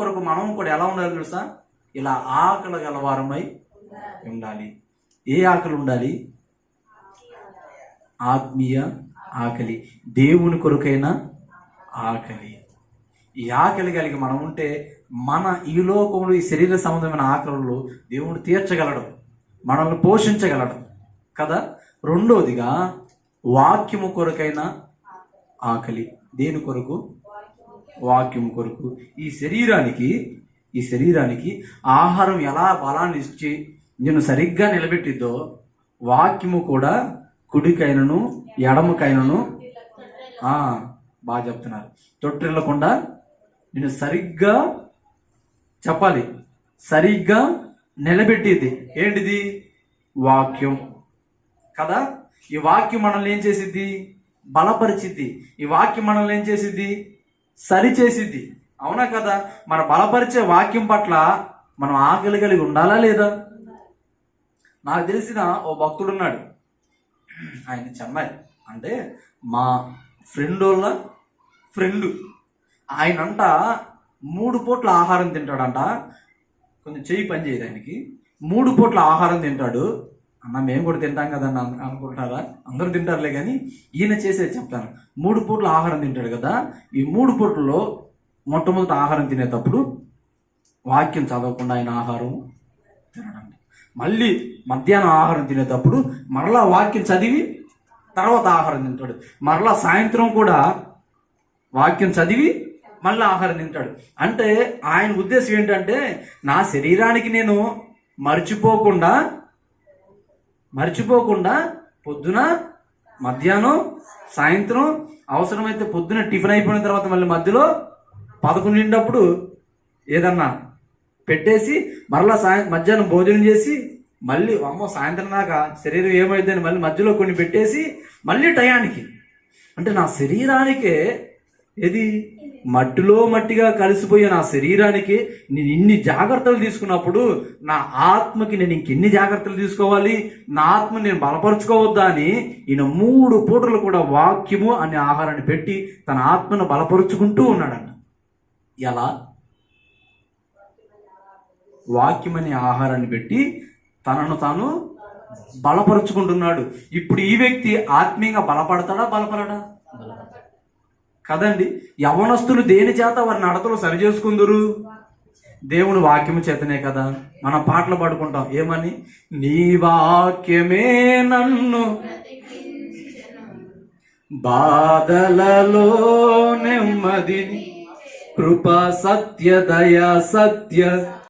కొరకు మనం కూడా ఎలా ఉండాలి తెలుసా? ఇలా ఆకలి గలవారమై ఉండాలి. ఏ ఆకలి ఉండాలి? ఆత్మీయ ఆకలి, దేవుని కొరకైన ఆకలి. ఈ ఆకలి కలిగి మనం ఉంటే మన ఈ లోకంలో ఈ శరీర సంబంధమైన ఆకలిలో దేవుడు తీర్చగలడు, మనల్ని పోషించగలడు కదా. రెండోదిగా వాక్యము కొరకైన ఆకలి. దేని కొరకు? వాక్యము కొరకు. ఈ శరీరానికి ఆహారం ఎలా బలాన్ని ఇచ్చి నేను సరిగ్గా నిలబెట్టిద్దో, వాక్యము కూడా కుడికైనను ఎడమకైనను బాగా చెప్తున్నారు, తొట్టిల్లకుండా నేను సరిగ్గా చెప్పాలి, సరిగ్గా నిలబెట్టేది ఏంటిది? వాక్యం కదా. ఈ వాక్యం మనల్ని ఏం చేసిద్ది? బలపరిచిద్ది. ఈ వాక్యం మనల్ని ఏం చేసిద్ది? సరిచేసిద్ది. అవునా కదా? మన బలపరిచే వాక్యం పట్ల మనం ఆకలి కలిగి ఉండాలా లేదా? నాకు తెలిసిన ఓ భక్తుడు ఉన్నాడు. ఆయన చెన్నై, అంటే మా ఫ్రెండ్ ఆయనంట 3 పూట్ల ఆహారం తింటాడంట. కొంచెం చెయ్యి పని చేయదు ఆయనకి. 3 పూట్ల ఆహారం తింటాడు. అన్న మేము కూడా తింటాం కదన్న అనుకుంటారా? అందరూ తింటారులే, కానీ ఈయన చేసేది చెప్తాను. 3 పూట్ల ఆహారం తింటాడు కదా. ఈ 3 పూట్లలో మొట్టమొదటి ఆహారం తినేటప్పుడు వాక్యం చదవకుండా ఆయన ఆహారం తినడండి. మళ్ళీ మధ్యాహ్నం ఆహారం తినేటప్పుడు మరలా వాక్యం చదివి తర్వాత ఆహారం తింటాడు. మరలా సాయంత్రం కూడా వాక్యం చదివి మళ్ళీ ఆహారం తింటాడు. అంటే ఆయన ఉద్దేశం ఏంటంటే, నా శరీరానికి నేను మర్చిపోకుండా పొద్దున, మధ్యాహ్నం, సాయంత్రం, అవసరమైతే పొద్దున టిఫిన్ అయిపోయిన తర్వాత మళ్ళీ మధ్యలో 11 ఏదన్నా పెట్టేసి మరలా మధ్యాహ్నం భోజనం చేసి మళ్ళీ సాయంత్రం దాకా శరీరం ఏమైందని మళ్ళీ మధ్యలో కొన్ని పెట్టేసి మళ్ళీ టయానికి. అంటే నా శరీరానికే ఏది మట్టిలో మట్టిగా కలిసిపోయే నా శరీరానికి నేను ఇన్ని జాగ్రత్తలు తీసుకున్నప్పుడు నా ఆత్మకి నేను ఇంకెన్ని జాగ్రత్తలు తీసుకోవాలి? నా ఆత్మని నేను బలపరుచుకోవద్దా అని ఈయన 3 పూటలు కూడా వాక్యము అనే ఆహారాన్ని పెట్టి తన ఆత్మను బలపరుచుకుంటూ ఉన్నాడంట. ఎలా? వాక్యం అనే ఆహారాన్ని పెట్టి తనను తాను బలపరుచుకుంటున్నాడు. ఇప్పుడు ఈ వ్యక్తి ఆత్మీయంగా బలపడతాడా? బలపడడా? కదండి. యవ్వనస్తులు దేని చేత వారి నడతలు సరి చేసుకుందరు? దేవుని వాక్యము చేతనే కదా. మనం పాటలు పాడుకుంటాం ఏమని? నీ వాక్యమే నన్ను బాధలలో నెమ్మదిని, కృప సత్య దయ సత్య